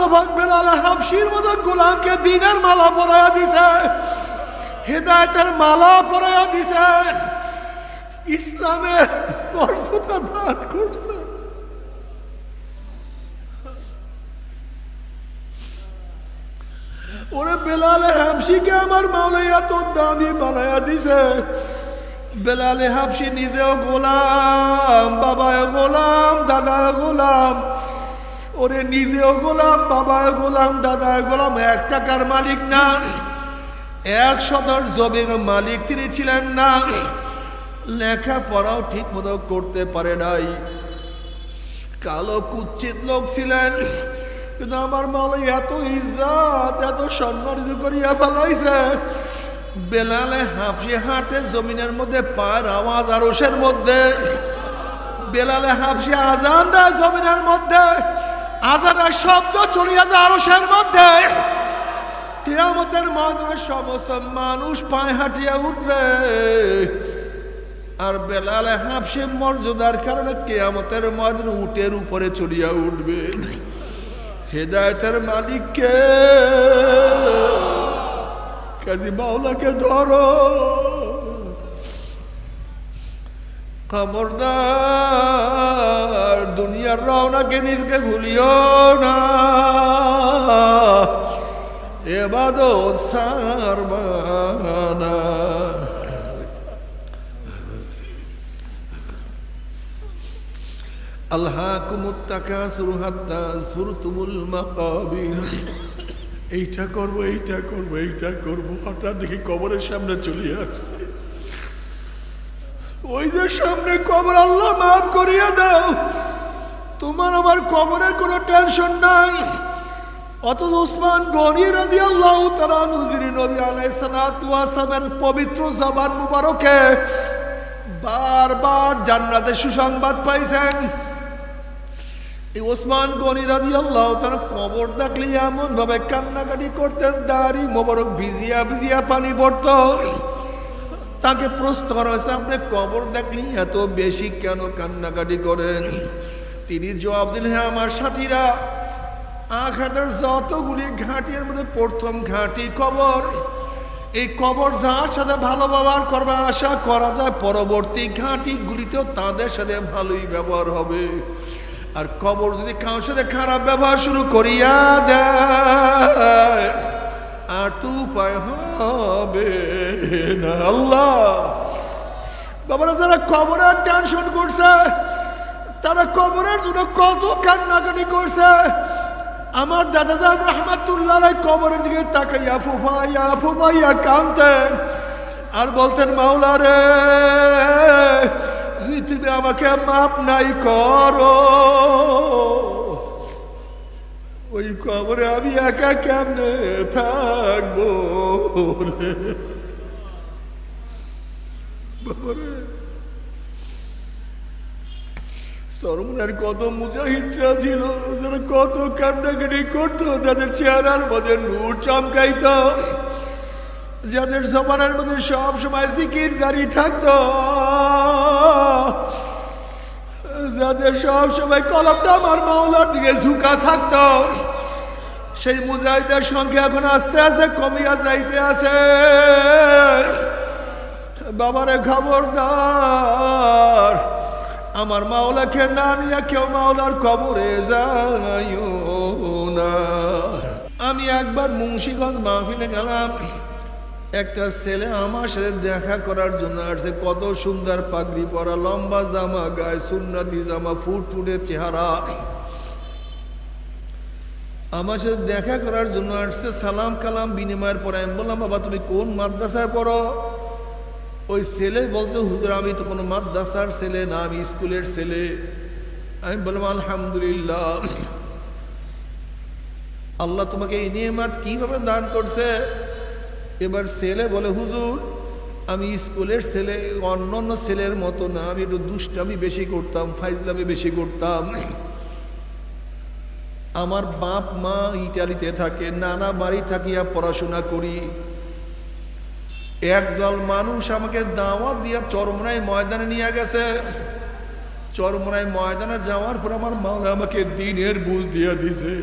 আল্লাহ পাক বেলাল হাবশির মতো গোলামকে দ্বীনের মালা পরায়া দিছে, হেদায়েতের মালা পরায়া দিছে, ইসলামের মর্যাদা দান করছে। ওরে বেলাল হাবশিকে আমার মাওলা এত দামি বানায়া দিছে। বেলাল হাবশি নিজেও গোলাম, বাবায় গোলাম, দাদায় গোলাম। ওরে নিজেও গোলাম, বাবায় গোলাম, দাদায় গোলাম। 1 টাকার মালিক না, 100 জমির মালিক তিনি ছিলেন না। লেখাপড়াও ঠিক মতো করতে পারে নাই, কালো কুচ্ছিত লোক ছিলেন। কিন্তু আমার মাওলা এত ইজ্জত, এত সম্মানিত করিয়া ফেলাইছে। বেলালে হাবশি হাঁটে জমিনের মধ্যে, পায়ের আওয়াজ আরশের মধ্যে। বেলালে হাবশি আজান দেয় জমিনের মধ্যে, আজানের শব্দ চলিয়া যায় আরশের মধ্যে। কিয়ামতের ময়দানে সমস্ত মানুষ পায়ে হাঁটিয়া উঠবে। আর বেলালে হাবশি মর্যাদার কারণে কিয়ামতের ময়দানে উটের উপরে চড়িয়া উঠবে। হেদায়েতের মালিককে, কাজী মাওলাকে ধরো। খবরদার দুনিয়ার রওনাকে নিজকে ভুলিও না, ইবাদত ছাড়বা না। আলহাকুমুত তাকাসুর হাত্তা যুরতুমুল মাকাবির। এইটা করবো, এইটা করবো, এইটা করবো, হঠাৎ দেখি কবরের সামনে চলে আসছে। ওই যে সামনে কবর, আল্লাহ মাফ করিয়া দাও, তোমার আমার কবরের কোনো টেনশন নাই। অথচ উসমান গনি রাদিয়াল্লাহু তাআলা আনহু, যিনি নবী আলাইহিস সালাতু ওয়াস সালামের পবিত্র জবান মুবারকে বারবার জান্নাতের সুসংবাদ পাইছেন, এই ওসমান গনি রাদিয়াল্লাহু তাআলা কবর দেখলে এমন ভাবে কান্নাকাটি করতেন, দাড়ি মোবারক ভিজিয়া ভিজিয়া পানি পড়ত। তাকে প্রশ্ন করা হয়েছে, আপনি কবর দেখলে এত বেশি কেন কান্নাকাটি করেন? তিনি জবাব দিলেন, হ্যাঁ আমার সাথীরা, আখিরাতের যতগুলি ঘাঁটির মধ্যে প্রথম ঘাঁটি কবর। এই কবর যার সাথে ভালো ব্যবহার করবে আশা করা যায় পরবর্তী ঘাঁটিগুলিতেও তাদের সাথে ভালোই ব্যবহার হবে। আর কবর যদি কারোর সাথে খারাপ ব্যবহার শুরু করিয়া দেয়, আর তো উপায় হবে না। আল্লাহ বাবারা, যারা কবরের টেনশন করছে, তারা কবরের জন্য কত কান্নাকাটি করছে। আমার দাদাজান রহমাতুল্লাহ আলাইহি কবরের দিকে তাকাইয়া ফুফাইয়া ফুফাইয়া কাঁদতেন আর বলতেন, মাওলা রে, যদি তুমি আমাকে মাপ নাই করো, ওই কবরে আমি একা কেমনে থাকবো রে বাবারে। সরমুনার কত মুজাহিদ ছিল, যারা কত কান্নাকাটি করতো, যাদের চেহারার মধ্যে নূর চমকাইতো, যাদের জবানের মধ্যে সব সময় জিকির জারি থাকতো, যাদের সব সময় কলমটা আমার মাওলার দিকে ঝুঁকা থাকতো, সেই মুজাহিদের সংখ্যা এখন আস্তে আস্তে কমিয়া যাইতে আছে। বাবারে খবরদার, আমার মাওলাকে না নিয়ে কেউ মাওলার কবরে যাইও না। আমি একবার মুন্সিগঞ্জ মাহফিলে গেলাম, একটা ছেলে আমার সাথে দেখা করার জন্য আসছে। কত সুন্দর পাগড়ি পরা, লম্বা জামা গায়ে, সুন্নতি জামা, ফুটফুটে চেহারা। আমার সাথে দেখা করার জন্য আসছে। সালাম কালাম বিনিময়ের পরে আমি বললাম, বাবা তুমি কোন মাদ্রাসায় পড়ো? ওই ছেলে বলছে, হুজুর আমি তো কোনো মাদ্রাসার ছেলে না, আমি স্কুলের ছেলে। আমি বললাম, আলহামদুলিল্লাহ, আল্লাহ তোমাকে এই নিয়ামত কিভাবে দান করছে? এবার ছেলে বলে, হুজুর আমি স্কুলের ছেলে, অন্য অন্য ছেলের মতো না, আমি একটু দুষ্টামি বেশি করতাম, ফাইজলামি বেশি করতাম। আমার বাপ মা ইটালিতে থাকে, নানা বাড়ি থাকিয়া পড়াশোনা করি। একদল মানুষ আমাকে দাওয়াত দিয়া চরমোনাই ময়দানে নিয়ে গেছে। চরমোনাই ময়দানে যাওয়ার পর আমার মাওলা আমাকে দ্বীনের বুঝ দিয়া দিছে।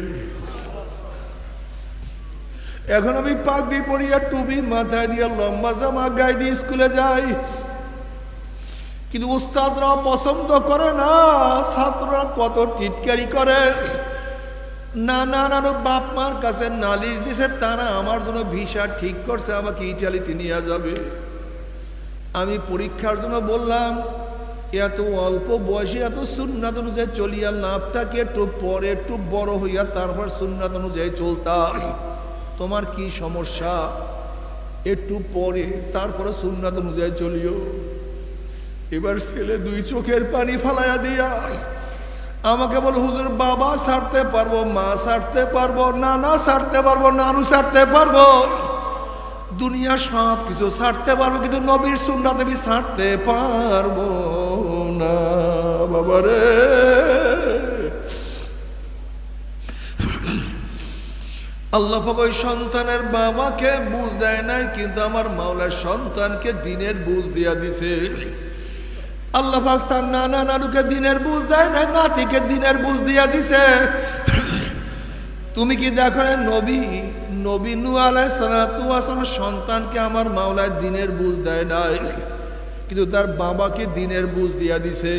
এখন আমি পাগড়ি পরিয়া টুপি মাথায় দিয়ে লম্বা জামা গায়ে দিয়ে স্কুলে যাই, কিন্তু উস্তাদরা পছন্দ করে না, ছাত্ররা কত টিটকারি করে। না না না, বাপ মার কাছে নালিশ দিছে, তারা আমার জন্য ভিসা ঠিক করছে, আমাকে ইটালিতে নিয়ে যাবে। আমি পরীক্ষার জন্য বললাম, এত অল্প বয়সে এত সুন্নাত অনুযায়ী চলিয়া লাভটাকে একটু পরে একটু বড় হইয়া তারপর সুন্নাত অনুযায়ী চলতাম, তোমার কি সমস্যা? একটু পরে তারপরে সুন্নাত অনুযায়ী চলিও। এবার ছেলে দুই চোখের পানি ফালাইয়া দিয়া আমাকে বল, হুজুর বাবা ছাড়তে পারবো, মা ছাড়তে পারবো, নানা ছাড়তে পারবো, নানু ছাড়তে পারবো, দুনিয়া সব কিছু ছাড়তে পারবো, কিন্তু নবীর সুন্নাত আমি ছাড়তে পারবো না বাবারে। আল্লাহ পাক ওই সন্তানের বাবাকে বুঝ দেয় নাই, কিন্তু আমার মাওলার সন্তানকে দিনের বুঝ দিয়া দিছে। আল্লাহ পাক তার নানা নানুকে দিনের বুঝ দেয় নাই, নাতিকে দিনের বুঝ দিয়া দিছে। তুমি কি দেখো নবী নূহ আলাইহিস সালাতু ওয়াস সালাম সন্তানকে আমার মাওলায় দিনের বুঝ দেয় নাই, কিন্তু তার বাবাকে দিনের বুঝ দিয়া দিছে।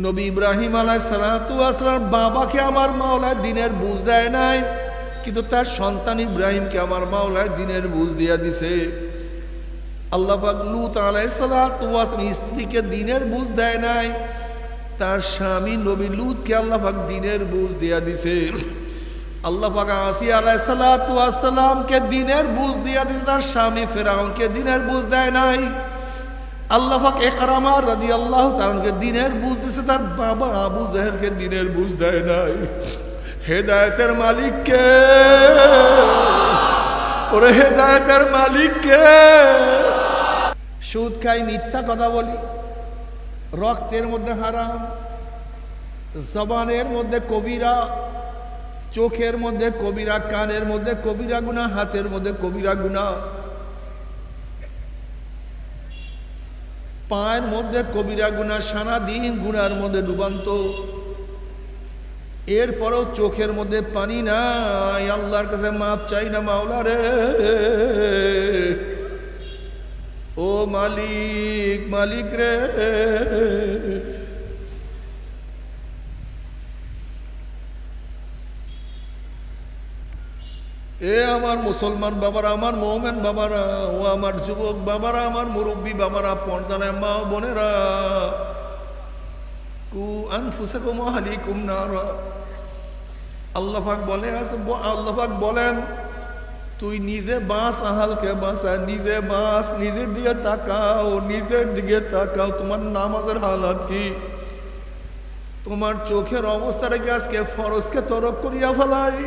নবী ইব্রাহিম আলাইহিস সালাতু ওয়াস সালাম বাবাকে আমার মাওলায় দিনের বুঝ দেয় নাই, কিন্তু তার সন্তান ইব্রাহিমকে আমার মাওলায় দিনের বুঝ দিয়া দিছে। আল্লাহ পাক লূত আলাইহিস সালাতু ওয়াস সালাম স্ত্রীকে দিনের বুঝ দেয় নাই, তার স্বামী নবী লূতকে আল্লাহ পাক দিনের বুঝ দিয়া দিছে। আল্লাহ পাক আসিয়া আলাইহিস সালাতু ওয়াস সালামকে দিনের বুঝ দিয়া দিছে, তার স্বামী ফিরআউনকে দিনের বুঝ দেয় নাই। আল্লাহ পাক ইকরামা রাদিয়াল্লাহু তাআলাকে দিনের বুঝ দিছে, তার বাবা আবু জাহেলকে দিনের বুঝ দেয় নাই। হেদায়েতের মালিক কে? ওরে হেদায়েতের মালিক কে? সুদ খাই, মিথ্যা কথা বলি, রক্তের মধ্যে হারাম, জবানের মধ্যে কবিরা, চোখের মধ্যে কবিরা, কানের মধ্যে কবিরা গুনাহ, হাতের মধ্যে কবিরা গুনাহ, পায়ের মধ্যে কবিরা গুনাহ, সারাদিন গুনার মধ্যে ডুবান্ত। এরপরও চোখের মধ্যে পানি নাই, আল্লাহর কাছে মাপ চাই না, মাওলা রে ও মালিক, মালিক রে। এ আমার মুসলমান বাবারা, আমার মোমেন বাবারা, ও আমার যুবক বাবারা, আমার মুরব্বী বাবারা, পর্দানায় মা বোনেরা, কু আনফুসাকুম ওয়া আহলিকুম নারা। আল্লাহ পাক বলে আছে, আল্লাহ পাক বলেন, তুই নিজে বাঁচ, আহালকে বাঁচা, নিজে বাঁচ, নিজের দিকে তাকাও, নিজের দিকে তাকাও। তোমার নামাজের হালাত কি? তোমার চোখের অবস্থাটা কি আজকে ফরজকে তরক করিয়া ফেলাই?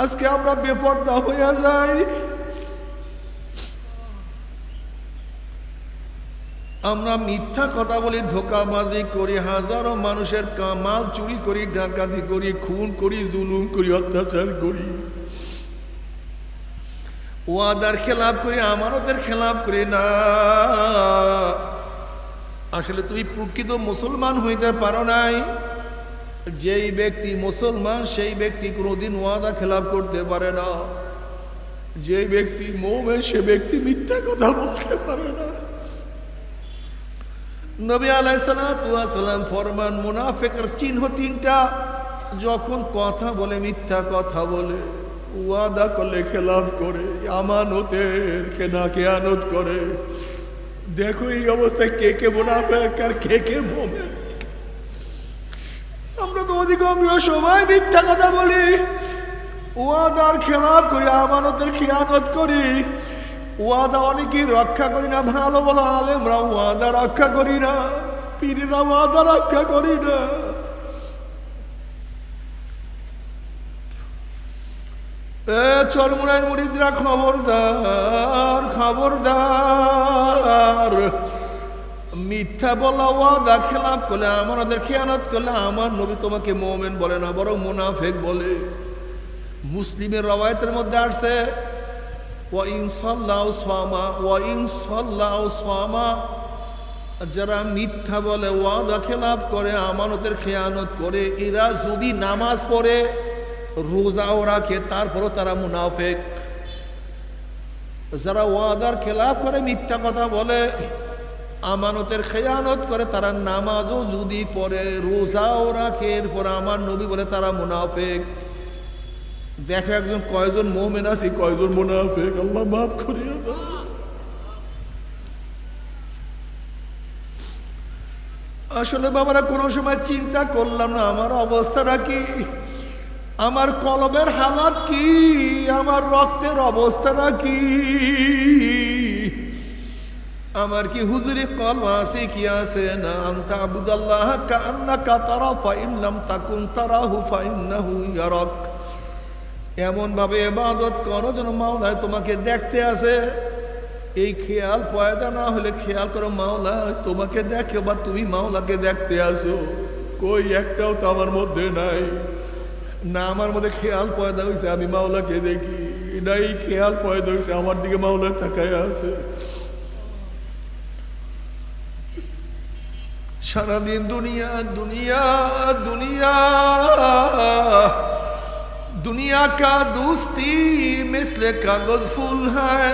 আজকে আমরা বেপরদা হইয়া যাই, আমরা মিথ্যা কথা বলি, ধোঁকাবাজি করি, হাজারো মানুষের কামাল চুরি করি, ডাকাতি করি, খুন করি, জুলুম করি, অত্যাচার করি, ওয়াদার খেলাপ করি, আমানতের খেলাপ করি না। আসলে তুমি প্রকৃত মুসলমান হইতে পারো নাই। যেই ব্যক্তি মুসলমান সেই ব্যক্তি কোনোদিন ওয়াদা খেলাপ করতে পারে না। যেই ব্যক্তি মুমিন সে ব্যক্তি মিথ্যা কথা বলতে পারে না। নবী আলাইহিস সালাতু ওয়াস সালাম ফরমান, মুনাফিকের চিহ্ন তিনটা, যখন কথা বলে মিথ্যা কথা বলে, ওয়াদা করলে খেলাপ করে, আমানতের খেয়ানত করে। দেখো এই অবস্থায় কে কে মুনাফিক আর কে কে মুমিন। আমরা তো অধিকাংশ সময় মিথ্যা কথা বলি, ওয়াদার খেলাপ করি, আমানতের খেয়ানত করি। ওয়াদা অনেকেই রক্ষা করি না, ভালো বলো আলেমরা ওয়াদা রক্ষা করি না, পীরেরা ওয়াদা রক্ষা করি না। চরমুনাইর মুরিদরা খবরদার, খবরদার। মিথ্যা বলা, ওয়াদা খেলাপ করলে, আমাদের খেয়ানত করলে আমার নবী তোমাকে মুমিন বলে না, বরং মুনাফিক বলে। মুসলিমের রওয়ায়াতের মধ্যে আসছে, ওয়াইন সাল্লাহু সামা, ওয়াইন সাল্লাহু সামা, যারা মিথ্যা বলে, ওয়াদা খেলাপ করে, আমানতের খেয়ানত করে, এরা যদি নামাজ পড়ে, রোজাও রাখে, তারপরও তারা মুনাফিক। যারা ওয়াদার খেলাফ করে, মিথ্যা কথা বলে, আমানতের খেয়ানত করে, তারা নামাজও যদি পড়ে, রোজাও রাখে, এরপর আমার নবী বলে তারা মুনাফিক। দেখো একজন কয়জন মুমিন আছে, কয়জন মুনাফিক, আল্লাহ মাফ করিয়ে দাও। আসলে বাবারা কোনো সময় চিন্তা করলাম না আমার অবস্থাটা কি, আমার কলবের হালাত কি, আমার রক্তের অবস্থাটা কি, আমার কি হুজুরি কলব আছে কি আছে না। আনতা আবুদাল্লাহ কান্নাকা তারা ফাইন লাম তাকুন তারাহু ফাইন্নাহু ইয়ারাক। এমন ভাবে ইবাদত করো যেন মাওলা তোমাকে দেখতে আছে। এই খেয়াল পয়দা না হলে খেয়াল করো মাওলা তোমাকে দেখে বা তুমি মাওলাকে দেখতে আসো, কই একটাও তো আমার মধ্যে নাই। না আমার মধ্যে খেয়াল পয়দা হয়েছে আমি মাওলাকে দেখি, না এই খেয়াল পয়দা হয়েছে আমার দিকে মাওলা তাকায় আছে। সারাদিন দুনিয়া দুনিয়া দুনিয়া, दुनिया का दोस्ती मिसले कागज फूल है,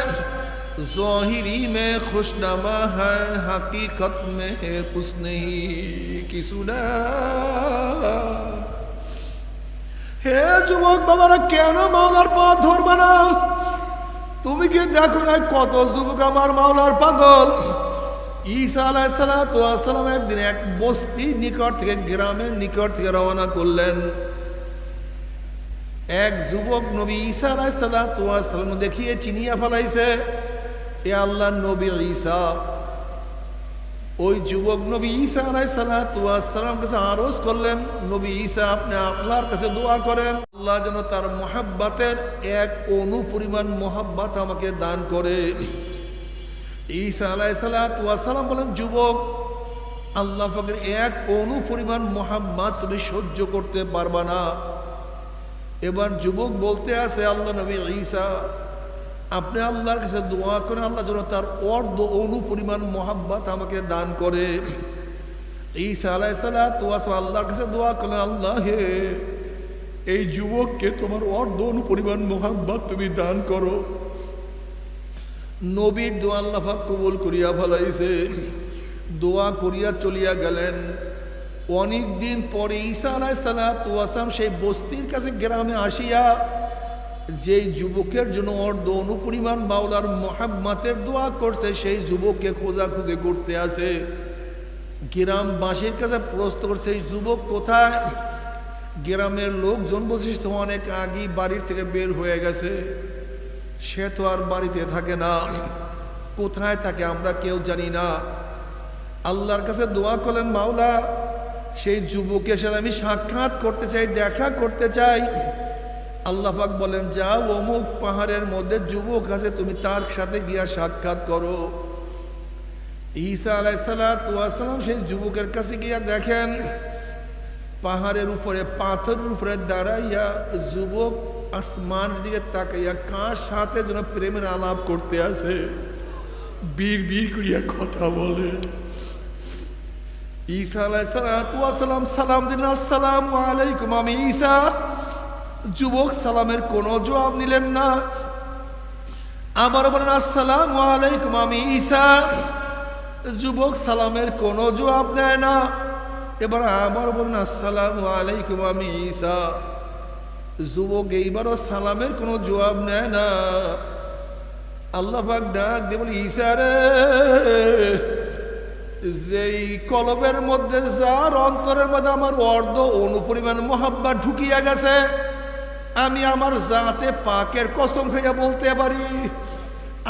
ज़ाहिरी में खुशनमा है, हकीकत में है कुछ नहीं कि सुना। হে যুবক বাবারা, কেন মাওলার পথ ধরবে না? তুমি কি দেখো না কত যুবক আমার মাওলার পাগল। ঈসা আলাইহিস সালাম একদিন এক বস্তির নিকট থেকে, গ্রামের নিকট থেকে রওনা করলেন। এক যুবক নবী ঈসা আলাইহিস সালাম দেখিয়ে চিনিয়া ফেলাইছে এ আল্লাহর নবী ঈসা। ওই যুবক নবী ঈসা আলাইহিস সালাম কাছে আরজ করলেন, নবী ঈসা আপনি আল্লাহর কাছে দোয়া করেন আল্লাহ যেন তার মুহাব্বতের এক অণু পরিমাণ মুহাব্বত আমাকে দান করে। ঈসা আলাইহিস সালাম বলেন, যুবক আল্লাহ পাকের এক অণু পরিমাণ মুহাব্বত তুমি সহ্য করতে পারবা না। এবার যুবক বলতে আছে, আল্লাহ নবী ঈসা আপনি আল্লাহর কাছে দোয়া করেন আল্লাহ যেন তার অর্ধ অণু পরিমাণ মুহাব্বত আমাকে দান করে। ঈসা আলাইহিস সালাম আল্লাহর কাছে দোয়া করলেন, আল্লাহ হে এই যুবককে তোমার অর্ধ অণু পরিমাণ মুহাব্বত তুমি দান করো। নবীর দোয়া আল্লাহ পাক কবুল করিয়া ফেলাইছে। দোয়া করিয়া চলিয়া গেলেন। অনেক দিন পরে ঈসা আলাইহিস সালাম সেই বস্তির কাছে গ্রামে আসিয়া যেই যুবকের জন্য অর্ধ অণু পরিমাণ মাওলার মুহাব্বতের দোয়া করছে সেই যুবককে খোঁজাখুঁজি করতে আছে। গ্রামবাসীর কাছে প্রশ্ন করছে এই যুবক কোথায়। গ্রামের লোকজন বলছে অনেক আগেই বাড়ির থেকে বের হয়ে গেছে, সে তো আর বাড়িতে থাকে না, কোথায় থাকে আমরা কেউ জানি না। আল্লাহর কাছে দোয়া করলেন, মাওলা সেই যুবকের সাথে আমি সাক্ষাৎ করতে চাই, দেখা করতে চাই। আল্লাহ পাক বলেন, যাও অমুক পাহাড়ের মধ্যে যুবক আছে তুমি তার সাথে গিয়া সাক্ষাৎ করো। ঈসা আলাইহিস সালাম সেই যুবকের কাছে গিয়া দেখেন পাহাড়ের উপরে পাথরের উপরে দাঁড়াইয়া যুবক আসমানের দিকে তাকাইয়া কার সাথে যেন প্রেমের আলাপ করতে আছে, বীর বীর করিয়া কথা বলে। ঈসা আলাইহিস সালাম সালাম দিন, আসসালামু আলাইকুম আমি ঈসা। যুবক সালামের কোনো জবাব নিলেন না। আবার বলেন, আসসালামু আলাইকুম আমি ঈসা। যুবক সালামের কোনো জবাব নেয় না। এবার আবার বলেন, আসসালামু আলাইকুম আমি ঈসা। যুবক এইবারও সালামের কোনো জবাব নেয় না। আল্লাহ পাক ডাক দিয়ে বলে, ঈসা রে, যেই কলবের মধ্যে যার অন্তরের মধ্যে আমার অর্ধ অণু পরিমাণ মুহাব্বত ঢুকিয়া গেছে, আমি আমার জাতে পাকের কসম খাইয়া বলতে পারি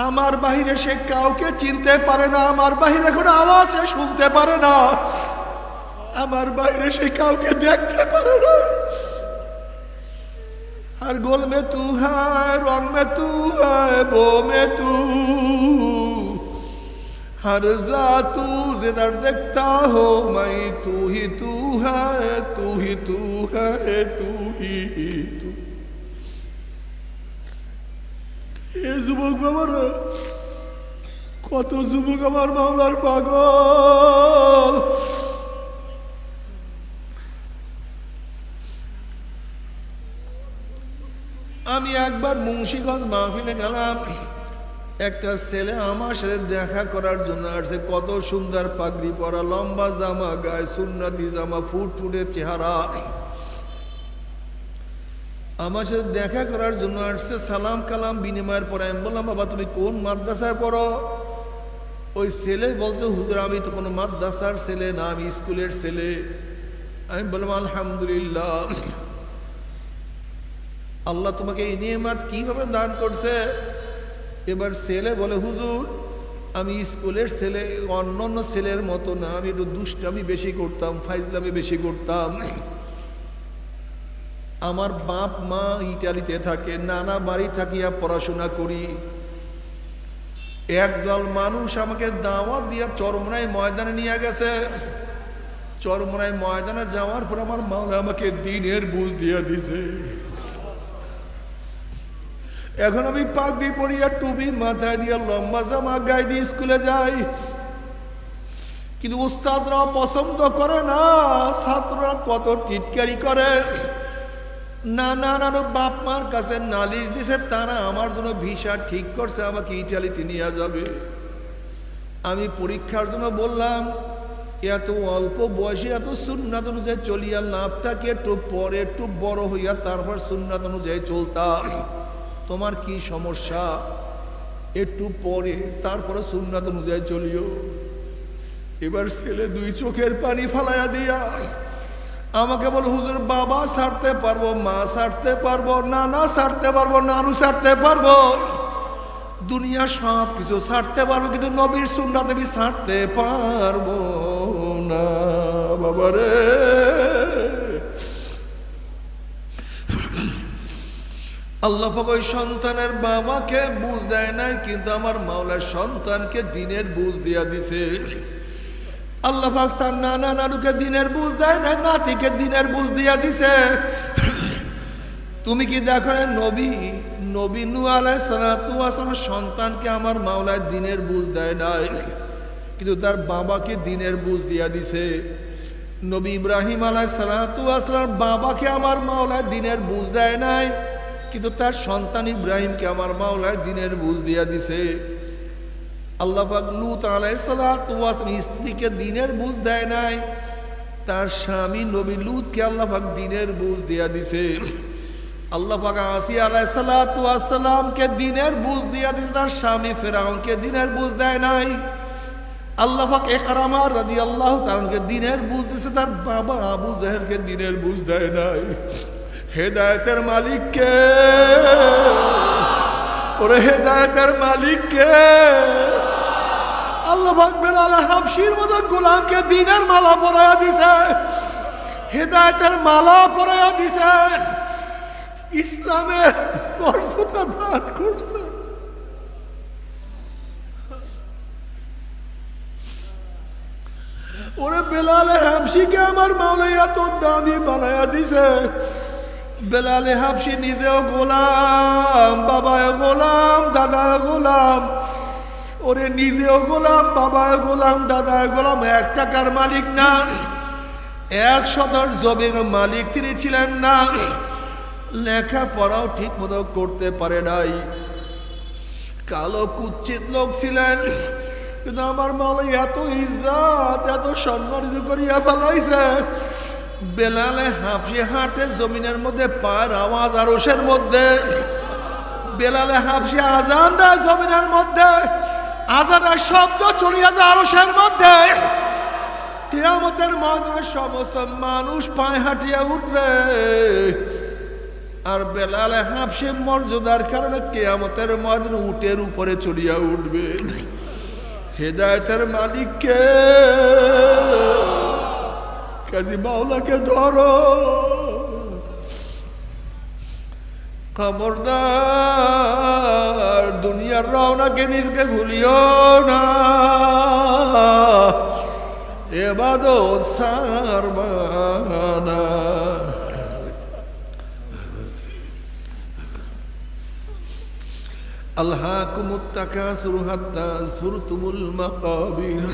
আমার বাহিরে সে কাউকে চিনতে পারে না, আমার বাহিরে কোনো আওয়াজ সে শুনতে পারে না, আমার বাইরে সে কাউকে দেখতে পারে না। हर गोल में तू है, रंग में तू है, बो में तू, हर जा तू जिधर देखता हो मैं तू ही तू है, तू ही तू है, तू ही तू। ये যুবক বাবারা, কত যুবক আমার মাওলার পাগল। আমি একবার মুন্সিগঞ্জ মাহফিলে গেলাম, একটা ছেলে আমার সাথে দেখা করার জন্য আসছে। কত সুন্দর পাগড়ি পরা, লম্বা জামা গায়ে, সুন্নতি জামা, ফুটফুটে চেহারা। আমার সাথে দেখা করার জন্য আসছে। সালাম কালাম বিনিময়ের পরে আমি বললাম, বাবা তুমি কোন মাদ্রাসায় পড়ো? ওই ছেলে বলছে, হুজুর আমি তো কোনো মাদ্রাসার ছেলে না, আমি স্কুলের ছেলে। আমি বললাম, আলহামদুলিল্লাহ, আল্লাহ তোমাকে এই নিয়ামত কিভাবে দান করছে? এবার ছেলে বলে, হুজুর আমি স্কুলের ছেলে, অন্য ছেলের মতো না, আমি একটু দুষ্টামি বেশি করতাম, ফাইজলামি বেশি করতাম। আমার বাপ মা ইটালিতে থাকে, নানা বাড়ি থাকিয়া পড়াশোনা করি। একদল মানুষ আমাকে দাওয়াত দিয়া চরমোনাই ময়দানে নিয়ে গেছে। চরমোনাই ময়দানে যাওয়ার পর আমার মাওলা আমাকে দ্বীনের বুঝ দিয়া দিছে। এখন আমি পাগড়ি পরিয়া, টুপি মাথায় দিয়া, লম্বা জামা গায়ে দিয়ে স্কুলে যাই। কিন্তু উস্তাদরা পছন্দ করে না, ছাত্ররা কত টিটকারি করে। নানা বাপ মার কাছে নালিশ দিছে, তারা আমার জন্য ভিসা ঠিক করছে, আমাকে ইটালিতে নিয়ে যাবে। আমি পরীক্ষার জন্য বললাম, এত অল্প বয়সে এত সুন্নাত অনুযায়ী চলিয়া লাভটাকে একটু পরে একটু বড় হইয়া তারপর সুন্নাত অনুযায়ী চলতাম, তোমার কি সমস্যা? একটু পরে তারপরে সুন্নাত অনুযায়ী চলিও। এবার ছেলে দুই চোখের পানি ফালাইয়া দিয়া আমাকে বল, হুজুর বাবা ছাড়তে পারবো, মা ছাড়তে পারবো, নানা ছাড়তে পারবো, নানু ছাড়তে পারবো, দুনিয়া সব কিছু ছাড়তে পারবো, কিন্তু নবীর সুন্নাত আমি ছাড়তে পারবো না বাবারে। আল্লাহ পাক ওই সন্তানের বাবাকে বুঝ দেয় নাই, কিন্তু আমার মাওলার সন্তানকে দ্বীনের বুঝ দিয়া দিছে। আল্লাহ পাক তার নানা নানুকে দ্বীনের বুঝ দেয় নাই, নাতিকে দ্বীনের বুঝ দিয়া দিছে। তুমি কি দেখো নবী নূহ আলাইহিস সালাতু ওয়াস সালামের সন্তানকে আমার মাওলার দ্বীনের বুঝ দেয় নাই, কিন্তু তার বাবাকে দ্বীনের বুঝ দিয়া দিছে। নবী ইব্রাহিম আলাইহিস সালাতু ওয়াস সালামের বাবাকে আমার মাওলার দ্বীনের বুঝ দেয় নাই, কিন্তু তার সন্তান ইব্রাহিমকে আমার মাওলার দ্বীনের বুঝ দিয়া দিছে। আল্লাহ পাক লূত আলাইহিস সালাতু ওয়াস সালামের স্ত্রীকে দ্বীনের বুঝ দেয় নাই, তার স্বামী নবী লূতকে আল্লাহ পাক দ্বীনের বুঝ দিয়া দিছে। আল্লাহ পাক আসিয়া আলাইহিস সালাতু ওয়াস সালামকে দ্বীনের বুঝ দিয়া দিছে, তার স্বামী ফিরআউনকে দ্বীনের বুঝ দেয় নাই। আল্লাহ পাক ইকরামা রাদিয়াল্লাহু তাআলাকে দ্বীনের বুঝ দিছে, তার বাবা আবু জাহেলকে দ্বীনের বুঝ দেয় নাই। হেদায়েতের মালিক কে? ওরে হেদায়েতের মালিক কে? আল্লাহ পাক বেলাল হাবশির মতো গোলামকে দ্বীনের মালা পরায়া দিছে, হেদায়েতের মালা পরায়া দিছে, ইসলামের মর্যাদা দান করছে। ওরে বেলাল হাবশিকে আমার মাওলা এত দামি বানায়া দিছে। বেলাল হাবশি নিজেও গোলাম, বাবায় গোলাম, দাদায় গোলাম। ওরে নিজেও গোলাম, বাবায় গোলাম, দাদায় গোলাম। 1 টাকার মালিক না, 100 জমির মালিক তিনি ছিলেন না। লেখাপড়াও ঠিক মতো করতে পারে নাই, কালো কুচ্ছিত লোক ছিলেন। কিন্তু আমার মাওলা এত ইজ্জত, এত সম্মানিত করিয়া ফেলাইছে। বেলালে হাবশি হাঁটে জমিনের মধ্যে, পায়ের আওয়াজ আরশের মধ্যে। বেলালে হাবশি আজান দেয় জমিনের মধ্যে, আজানের শব্দ চলিয়া যায় আরশের মধ্যে। কিয়ামতের ময়দানে সমস্ত মানুষ পায়ে হাঁটিয়া উঠবে, আর বেলালে হাবশি মর্যাদার কারণে কিয়ামতের ময়দানে উটের উপরে চড়িয়া উঠবে। হেদায়েতের মালিক কে? কাজী মাওলাকে ধরো। খবরদার দুনিয়ার রওনাকে নিজকে ভুলিও না, ইবাদত ছাড়বা না। আলহাকুমুত তাকাসুর হাত্তা যুরতুমুল মাকাবির।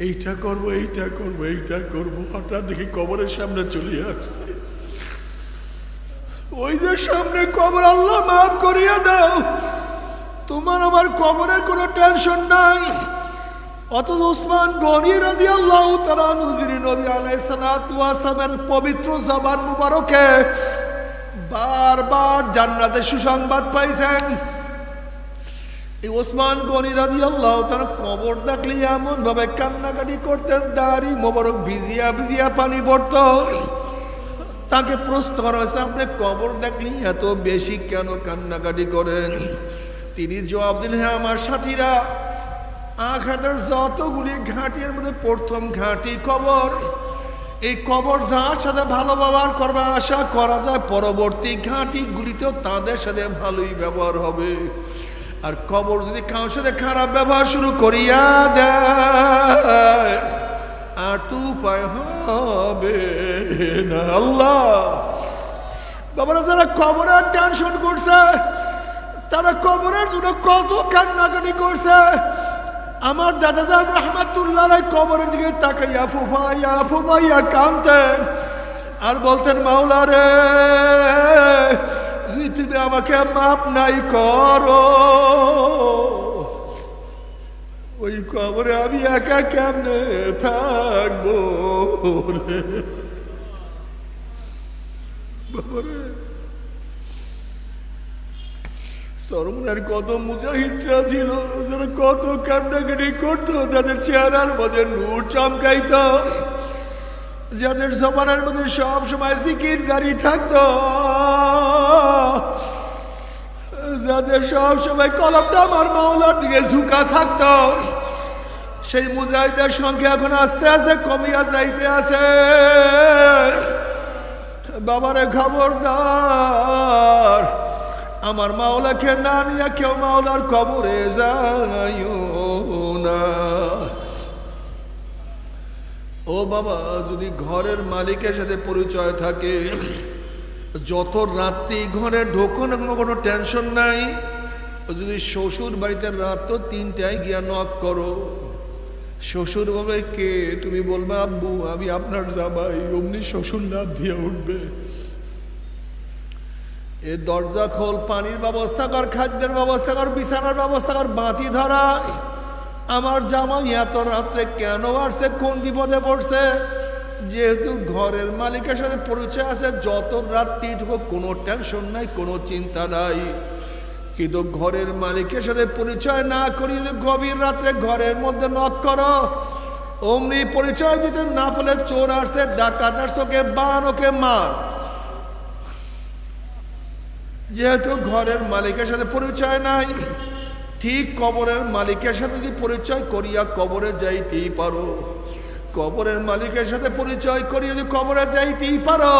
এইটা করবো, এইটা করবো, এইটা করবো, হঠাৎ দেখি কবরের সামনে চলে আসছে। ওই যে সামনে কবর, আল্লাহ মাফ করিয়া দাও, তোমার আমার কবরের কোনো টেনশন নাই। অথচ উসমান গনি রাদিয়াল্লাহু তাআলা আনহু যিনি নবী আলাইহিস সালাতু ওয়াস সালামের পবিত্র জবান মুবারকে বারবার জান্নাতের সুসংবাদ পাইছেন, এই ওসমান গনি রাদিয়াল্লাহু তাআলা কবর দেখলে এমন ভাবে কান্নাকাটি করতেন, দাড়ি মোবারক ভিজিয়া ভিজিয়া পানি পড়তো। তাকে প্রশ্ন করা হয়েছে, আপনি কবর দেখলি এত বেশি কেন কান্নাকাটি করেন? তিনি জবাব দিলেন, হ্যাঁ আমার সাথীরা, আখিরাতের যতগুলি ঘাঁটির মধ্যে প্রথম ঘাঁটি কবর। এই কবর যার সাথে ভালো ব্যবহার করবে আশা করা যায় পরবর্তী ঘাঁটিগুলিতেও তাদের সাথে ভালোই ব্যবহার হবে। আর কবর যদি কারোর সাথে খারাপ ব্যবহার শুরু করিয়া দেয় আর তো উপায় হবে না। আল্লাহ বাবারা, যারা কবরের টেনশন করছে তারা কবরের জন্য কত কান্নাকাটি করছে। আমার দাদা সাহেব রহমাতুল্লাহ আলাইহি কবরের দিকে তাকাইয়া ফুফাইয়া ফুফাইয়া কাঁদতেন আর বলতেন, মাওলা রে, যদি তুমি আমাকে মাপ নাই করো, ওই কবরে আমি একা কেমনে থাকবো রে বাবারে। সরমুনার কত মুজাহিদরা ছিল, যারা কত কান্নাকাটি করতো, তাদের চেহারার মধ্যে নূর চমকাইতো, যাদের জবানের মধ্যে সব সময় জিকির জারি থাকতো, যাদের সব সময় কলমটা আমার মাওলার দিকে ঝুঁকা থাকতো, সেই মুজাহিদের সংখ্যা এখন আস্তে আস্তে কমিয়া যাইতে আছে। বাবারে খবরদার, আমার মাওলাকে না নিয়ে কেউ মাওলার কবরে যাইও না। ও বাবা, যদি ঘরের মালিকের সাথে পরিচয় থাকে, যত রাত্রি ঘরে ঢোকো না, কোনো টেনশন নাই। যদি শ্বশুর বাড়িতে রাত তো 3টায় গিয়া নক করো, শ্বশুর বলবে কে, তুমি বলবে আব্বু আমি আপনার জামাই, অমনি শ্বশুর লাভ দিয়ে উঠবে, এ দরজা খোল, পানির ব্যবস্থা কর, খাদ্যের ব্যবস্থা কর, বিছানার ব্যবস্থা কর, বাতি ধরা। আমার জামাই এত রাত্রে কেন আসছে, কোন বিপদে পড়ছে? যেহেতু ঘরের মালিকের সাথে পরিচয় আছে, যত রাত্রি ঢুকো কোনো টেনশন নাই, কোনো চিন্তা নাই। কিন্তু ঘরের মালিকের সাথে পরিচয় না করিয়ে গভীর রাত্রে ঘরের মধ্যে নক করো, অমনি পরিচয় দিতে না পেলে চোর আসছে, ডাকাত আসছে, ওকে বান, ওকে মার। যেহেতু ঘরের মালিকের সাথে পরিচয় নাই, ঠিক কবরের মালিকের সাথে যদি পরিচয় করিয়া কবরে যাইতেই পারো, কবরের মালিকের সাথে পরিচয় করিয়া যদি কবরে যাইতেই পারো,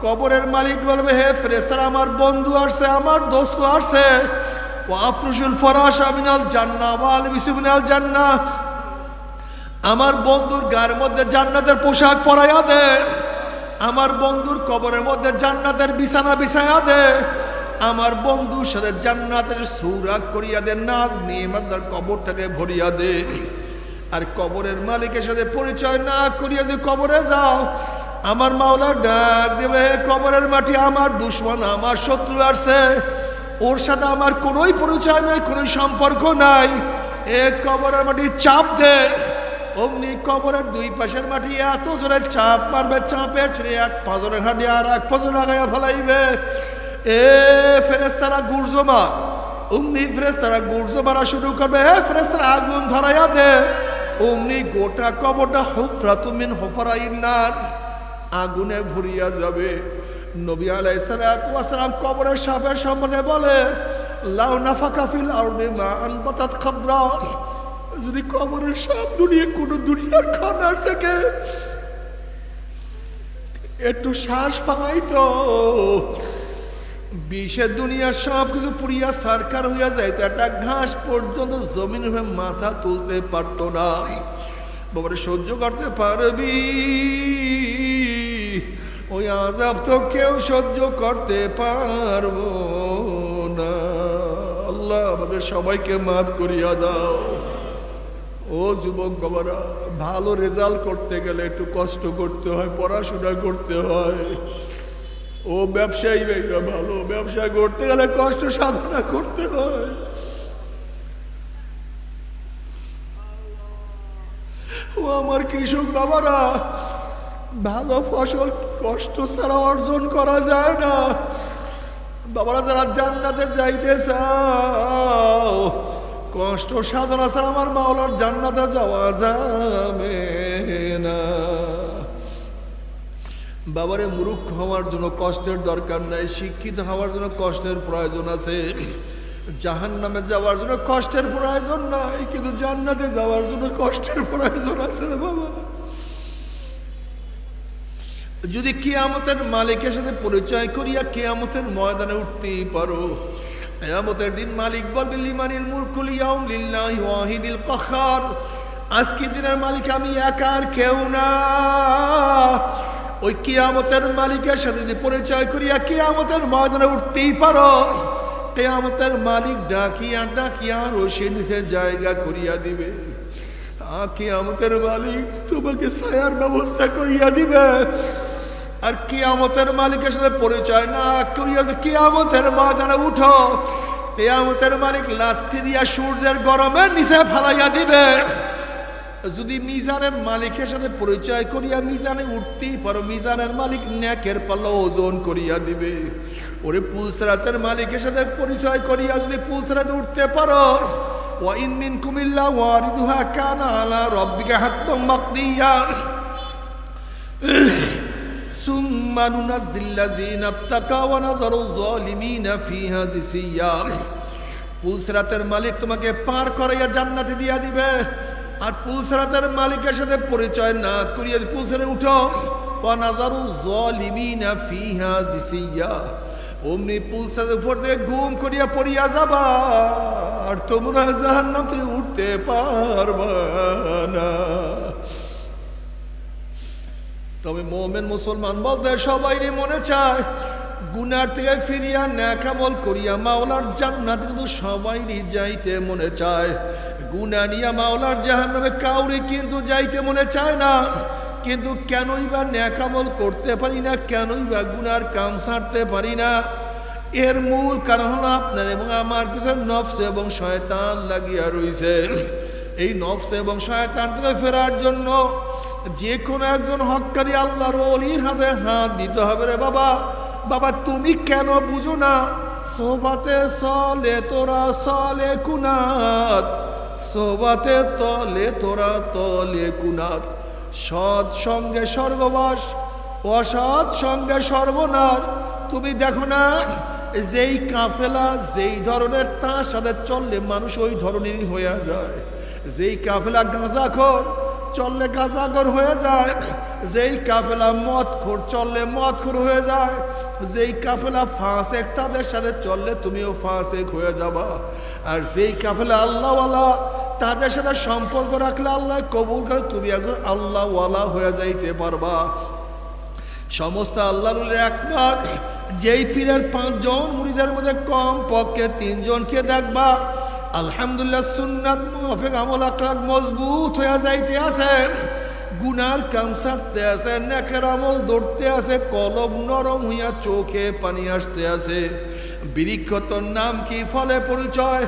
কবরের মালিক বলবে, হে ফেরেশতারা, আমার বন্ধু আসছে, আমার দোস্ত আসছে, ও আফরুশুল ফরাশ মিনাল জান্নাহ ওয়া আলবিসু মিনাল জান্নাহ, আমার বন্ধুর গায়ের মধ্যে জান্নাতের পোশাক পরাইয়া দে, আমার বন্ধুর কবরের মধ্যে জান্নাতের বিছানা বিছাইয়া দে, আমার বন্ধুর সাথে জান্নাতের সূরাত করিয়া দে, নাজ নিয়ামতের কবরটাকে ভরিয়া দে। আর কবরের মালিকের সাথে পরিচয় না করিয়া যদি কবরে যাও, আমার মাওলা ডাক দেবে, কবরের মাটি আমার দুশমন, আমার শত্রু আসছে, ওর সাথে আমার কোনোই পরিচয় নাই, কোনো সম্পর্ক নাই, এ কবরের মাটি চাপ দে। অমনি কবরের দুই পাশের মাটি এত জোরে চাপ মারবে, চাপের ছুঁড়ে এক পাঁজরের হাঁটি আর এক পাঁজর লাগাইয়া ফেলাইবে। এ ফেরেশতারা গুর্জো মার, অমনি ফেরেশতারা গুর্জো মারা শুরু করবে, হে ফেরেশতারা আগুন ধরাইয়া দে। অমনি গোটা কবরটা হুফরাতুম মিন হুফরাইন নার, আগুনে ভরিয়া যাবে। নবী আলাইহিস সালাতু ওয়াস সালাম কবরের সাপের সম্বন্ধে বলে, লাউ নাফাকা ফিল আরদি মা আনবাতাত খাদরা, যদি কবরের সাপ দুনিয়ার খানার থেকে একটু শ্বাস পাইতো, বিষের দুনিয়ার সব কিছু পুড়িয়া সারকার হইয়া যাইতো, একটা ঘাস পর্যন্ত জমিন হয়ে মাথা তুলতে পারতো না। বাবারে সহ্য করতে পারবি? ওই আযাব তো কেউ সহ্য করতে পারবো না। আল্লাহ আমাদের সবাইকে মাফ করিয়া দাও। ও যুবক বাবারা, ভালো রেজাল্ট করতে গেলে একটু কষ্ট করতে হয়, পড়াশোনা করতে হয়। ও ব্যবসায়ী ভাইরা ভালো, ব্যবসা করতে গেলে কষ্ট সাধনা করতে হয়। ও আমার কৃষক বাবারা, ভালো ফসল কষ্ট ছাড়া অর্জন করা যায় না। বাবারা যারা জান্নাতে যাইতে চাও, কষ্ট সাধনা ছাড়া আমার মাওলার জান্নাতে যাওয়া যাবে না। বাবারে, মূর্খ হওয়ার জন্য কষ্টের দরকার নাই, শিক্ষিত হওয়ার জন্য কষ্টের প্রয়োজন আছে। জাহান্নামে যাওয়ার জন্য কষ্টের প্রয়োজন নাই, কিন্তু জান্নাতে যাওয়ার জন্য কষ্টের প্রয়োজন আছে রে বাবা। যদি কিয়ামতের মালিকের সাথে পরিচয় করিয়া কিয়ামতের ময়দানে উঠতেই পারো, কিয়ামতের দিন মালিক বলবে লিমানিল মুলকুল ইয়াউম লিল্লাহি ওয়াহিদিল কাহ্হার, আজকে দিনের মালিক আমি একা, আর কেউ না। ওই কিয়ামতের মালিকের সাথে যদি পরিচয় করিয়া কিয়ামতের ময়দানে উঠতেই পারো, কিয়ামতের মালিক ডাকিয়া ডাকিয়া রশির নিচে জায়গা করিয়া দিবে। কিয়ামতের মালিক তোমাকে ছায়ার ব্যবস্থা করিয়া দিবে। আর কিয়ামতের মালিকের সাথে পরিচয় না করিয়া কিয়ামতের ময়দানে উঠো, কিয়ামতের মালিক লাথি দিয়া সূর্যের গরমের নিচে ফালাইয়া দিবে। যদি মিজানের মালিকের সাথে পরিচয় করিয়া মিজানে উঠতেই পারো, মিজানের মালিক নেকের পাল্লা ওজন করিয়া দিবে। ওরে পুলসরাতের মালিকের সাথে পরিচয় করিয়া যদি পুলসরাতে উঠতে পারো, ওয়া ইন মিনকুম ইল্লা ওয়ারিদুহা কানা আলা রাব্বিকা হাতমান মাকদিয়া সুম্মা নুনাজ্জিল্লাযিনা ইত্তাকাও ওয়া নাযারু যালিমিনা ফিহা জিসিয়া। পুলসরাতের মালিক তোমাকে পার করাইয়া জান্নাতে দিয়া দিবে। আর পুলসরাতের মালিকের সাথে পরিচয় না করিয়া পুলসরে উঠো, ওয়া নাযারু যালিমিনা ফিহা জিসিয়া, অমনি পুলসরের উপর দিয়ে গুম করিয়া পড়িয়া যাবা, আর তোমরা জাহান্নাম থেকে উঠতে পারবা না। তবে মুমিন মুসলমান বলতে সবাইরই মনে চায় গুনার থেকে ফিরিয়া নেক আমল করিয়া মাওলার জান্নাত, কিন্তু সবাইরই যাইতে মনে চায়। গুনাহ নিয়া মাওলার জাহান্নামে কাউরে কিন্তু যাইতে মনে চায় না। কিন্তু কেনই বা নেক আমল করতে পারি না, কেনই বা গুনার কাম ছাড়তে পারি না? এর মূল কারণ হলো আপনার এবং আমার পিছনে নফস এবং শয়তান লাগিয়া রইছে। এই নফস এবং শয়তান থেকে ফেরার জন্য যে কোনো একজন হক্কানি আল্লাহর ওলির হাতে হাত দিতে হবে রে বাবা। বাবা তুমি কেন বুঝো না? সোহবাতে সলে তোরা সলে কুনাত, সোহবাতে তলে তোরা তলে কুনাত। সৎ সঙ্গে স্বর্গবাস, অসৎ সঙ্গে সর্বনাশ। তুমি দেখো না, যেই কাফেলা যেই ধরনের তার সাথে চললে মানুষ ওই ধরনেরই হয়ে যায়। যেই কাফেলা গাঁজাখোর চললে গাঁজাখোর হয়ে যায়, যেই কাফেলা মদখোর চললে মদখোর হয়ে যায়, যেই কাফেলা ফাসেক তাদের সাথে চললে তুমিও ফাসেক হয়ে যাবা। আর যেই কাফেলা আল্লাহওয়ালা তাদের সাথে সম্পর্ক রাখলে আল্লাহ কবুল করে, তুমি একজন আল্লাহওয়ালা হয়ে যাইতে পারবা। সমস্ত আল্লাহর একমাত যেই পীরের 5 জন মুরিদের মধ্যে কম পক্ষে 3 জনকে দেখবা আলহামদুলিল্লাহ সুন্নাত মুআফিক আমল আকলাক মজবুত হয়ে যাইতে আছে, গুনার কাম ছাড়তে আছে, নেকের আমল ধরতে আছে, কলব নরম হইয়া চোখে পানি আসতে আছে। বৃক্ষ তোর নাম কি, ফলে পরিচয়?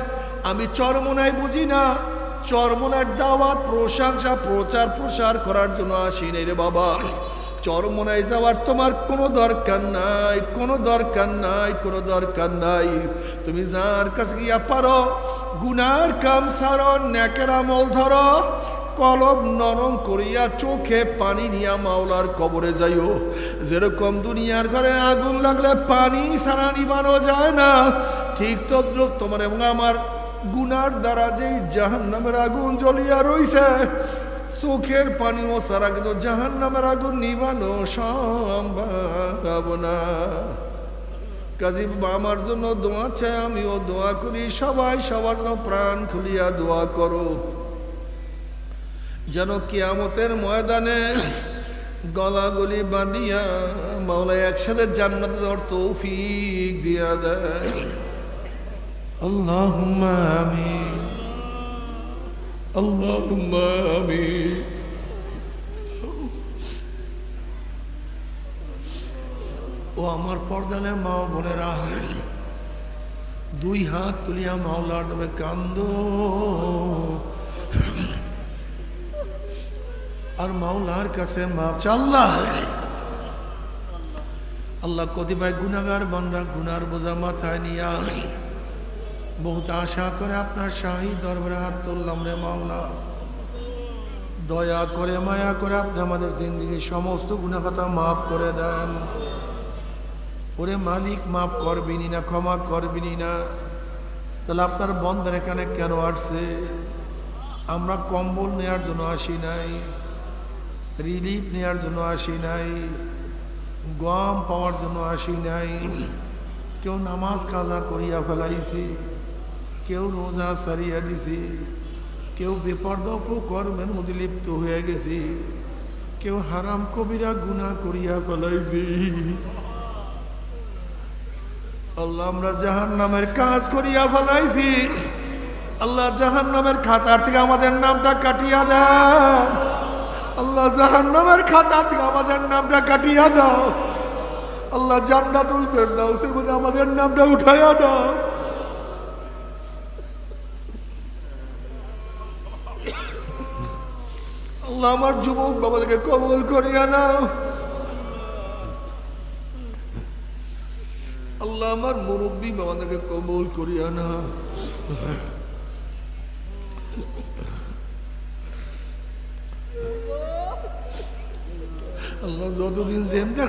আমি চরমনায় বুঝি না, চরমনার দাওয়াত প্রশংসা প্রচার প্রসার করার জন্য আসি নাই রে বাবা। চরমনায় যাওয়ার তোমার কোনো দরকার নাই, কোনো দরকার নাই, কোনো দরকার নাই। তুমি যার কাছে গিয়া পারো গুনার কাম ছাড়ো, নেকের আমল ধরো, কলব নরম করিয়া চোখে পানি নিয়া মাওলার কবরে যাইও। যেরকম দুনিয়ার ঘরে আগুন লাগলে পানি ছাড়া নিবানো যায় না, ঠিক তদ্রুপ তোমার এবং আমার গুনার দ্বারা যেই জাহান্নামের আগুন জ্বলিয়া রইছে, চোখের পানিও সারা কিন্তু জাহান্নামের আগুন নিবানো সম্ভব না। কাজী আমার জন্য দোয়া চাই, আমিও দোয়া করি, সবাই সবার জন্য প্রাণ খুলিয়া দোয়া করো, যেন কিয়ামতের ময়দানে গলাগলি বাঁধিয়া মাওলা একসাথে জান্নাতে যাওয়ার তৌফিক দিয়া দেয়। আল্লাহুম্মা আমিন, আল্লাহুম্মা আমিন। ও আমার পর্দালে মা বোনেরা, দুই হাত তুলিয়া মাওলার নামে কান্দো আর মাওলার কাছে মাপ চাও। আল্লাহ কতিপয় গুনাহগার বান্দা গুনার বোঝা মাথায় নিয়া বহুত আশা করে আপনার শাহী দরবারে হাত তুললাম রে মাওলা। দয়া করে মায়া করে আপনি আমাদের জিন্দগির সমস্ত গুনাহ খাতা মাফ করে দেন। ওরে মালিক, মাফ করবিনি না, ক্ষমা করবিনি না? তাহলে আপনার বন্ধের এখানে কেন আসছে? আমরা কম্বল নেওয়ার জন্য আসি নাই, রিলিফ নেওয়ার জন্য আসি নাই, গম পাওয়ার জন্য আসি নাই। কেউ নামাজ কাজা করিয়া ফেলাইছি, কেউ রোজা সারিয়া দিছি, কেউ বেপর্দা কর্মের মধ্যে লিপ্ত হয়ে গেছি, কেউ হারাম কবিরা গুনাহ করিয়া ফেলাইছি। আল্লাহ আমরা জাহান্নামের কাজ করিয়া ফেলাইছি। আল্লাহ জাহান্নামের খাতার থেকে আমাদের নামটা কাটিয়া দেন। আল্লাহ জাহান্নামের খাতার থেকে আমাদের নামটা কাটিয়া দাও। আল্লাহ জান্নাতুল ফেরদাউসের মধ্যে আমাদের নামটা উঠাইয়া দাও। আল্লাহ আমার যুবক বাবাদেরকে কবুল করিয়া নাও। আল্লাহ আমার মুরব্বী বাবাদেরকে কবুল করিয়া নাও। আল্লাহ যতদিন জিন্দা